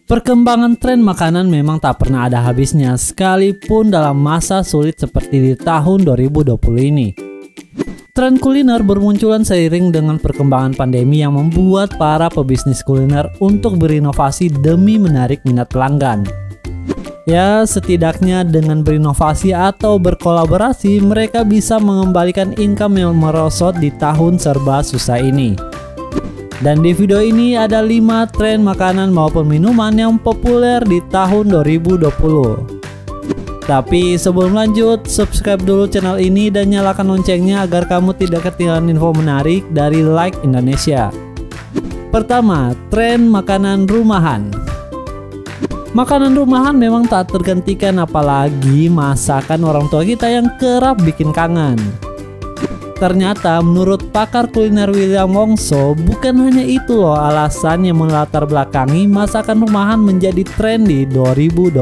Perkembangan tren makanan memang tak pernah ada habisnya, sekalipun dalam masa sulit seperti di tahun 2020 ini. Tren kuliner bermunculan seiring dengan perkembangan pandemi yang membuat para pebisnis kuliner untuk berinovasi demi menarik minat pelanggan. Ya, setidaknya dengan berinovasi atau berkolaborasi, mereka bisa mengembalikan income yang merosot di tahun serba susah ini. Dan di video ini ada 5 tren makanan maupun minuman yang populer di tahun 2020. Tapi sebelum lanjut, subscribe dulu channel ini dan nyalakan loncengnya agar kamu tidak ketinggalan info menarik dari Like Indonesia. Pertama, tren makanan rumahan. Makanan rumahan memang tak tergantikan, apalagi masakan orang tua kita yang kerap bikin kangen. Ternyata menurut pakar kuliner William Wongso, bukan hanya itu loh alasan yang melatar belakangi masakan rumahan menjadi tren di 2020.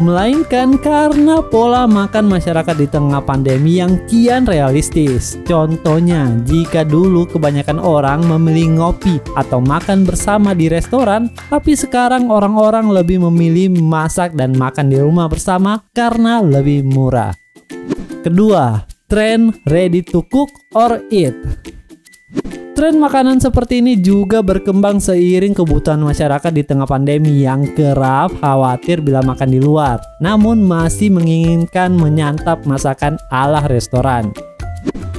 Melainkan karena pola makan masyarakat di tengah pandemi yang kian realistis. Contohnya, jika dulu kebanyakan orang memilih ngopi atau makan bersama di restoran, tapi sekarang orang-orang lebih memilih masak dan makan di rumah bersama karena lebih murah. Kedua, tren ready to cook or eat. Tren makanan seperti ini juga berkembang seiring kebutuhan masyarakat di tengah pandemi yang kerap khawatir bila makan di luar, namun masih menginginkan menyantap masakan ala restoran.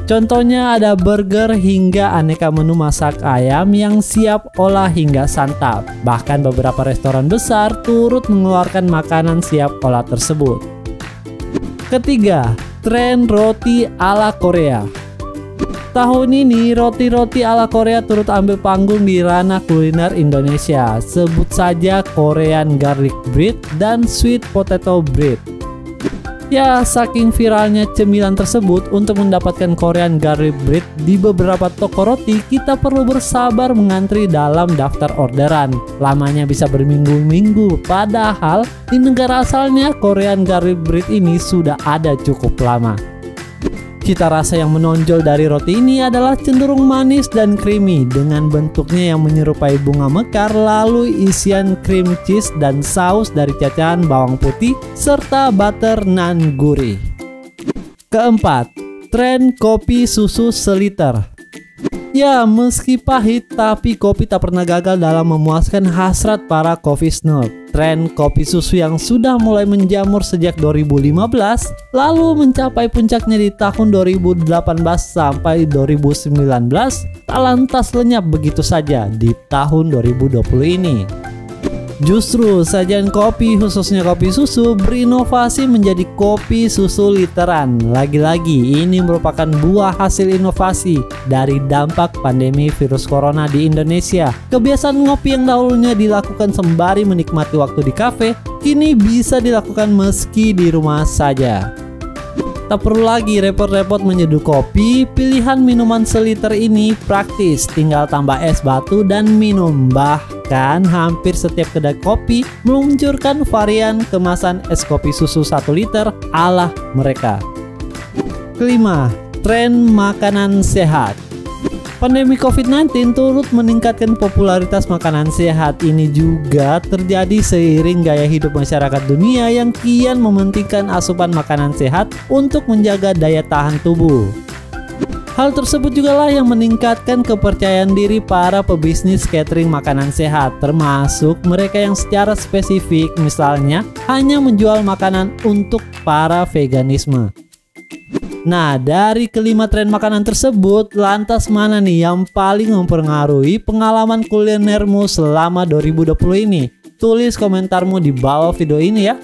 Contohnya ada burger hingga aneka menu masak ayam yang siap olah hingga santap. Bahkan beberapa restoran besar turut mengeluarkan makanan siap olah tersebut. Ketiga, tren roti ala Korea. Tahun ini roti-roti ala Korea turut ambil panggung di ranah kuliner Indonesia. Sebut saja Korean garlic bread dan sweet potato bread. Ya, saking viralnya cemilan tersebut, untuk mendapatkan Korean garlic bread di beberapa toko roti, kita perlu bersabar mengantri dalam daftar orderan. Lamanya bisa berminggu-minggu, padahal di negara asalnya Korean garlic bread ini sudah ada cukup lama. Cita rasa yang menonjol dari roti ini adalah cenderung manis dan creamy dengan bentuknya yang menyerupai bunga mekar, lalu isian cream cheese dan saus dari cacahan bawang putih serta butter nan gurih. Keempat, tren kopi susu seliter. Ya, meski pahit, tapi kopi tak pernah gagal dalam memuaskan hasrat para coffee snob. Tren kopi susu yang sudah mulai menjamur sejak 2015, lalu mencapai puncaknya di tahun 2018 sampai 2019, tak lantas lenyap begitu saja di tahun 2020 ini. Justru sajian kopi, khususnya kopi susu, berinovasi menjadi kopi susu literan. Lagi-lagi ini merupakan buah hasil inovasi dari dampak pandemi virus corona di Indonesia. Kebiasaan ngopi yang dahulunya dilakukan sembari menikmati waktu di kafe, kini bisa dilakukan meski di rumah saja. Tak perlu lagi repot-repot menyeduh kopi, pilihan minuman seliter ini praktis, tinggal tambah es batu dan minum. Bahkan hampir setiap kedai kopi meluncurkan varian kemasan es kopi susu 1 liter ala mereka. Kelima, tren makanan sehat. Pandemi COVID-19 turut meningkatkan popularitas makanan sehat. Ini juga terjadi seiring gaya hidup masyarakat dunia yang kian mementingkan asupan makanan sehat untuk menjaga daya tahan tubuh. Hal tersebut juga lah yang meningkatkan kepercayaan diri para pebisnis catering makanan sehat, termasuk mereka yang secara spesifik misalnya hanya menjual makanan untuk para veganisme. Nah, dari kelima tren makanan tersebut, lantas mana nih yang paling mempengaruhi pengalaman kulinermu selama 2020 ini? Tulis komentarmu di bawah video ini ya.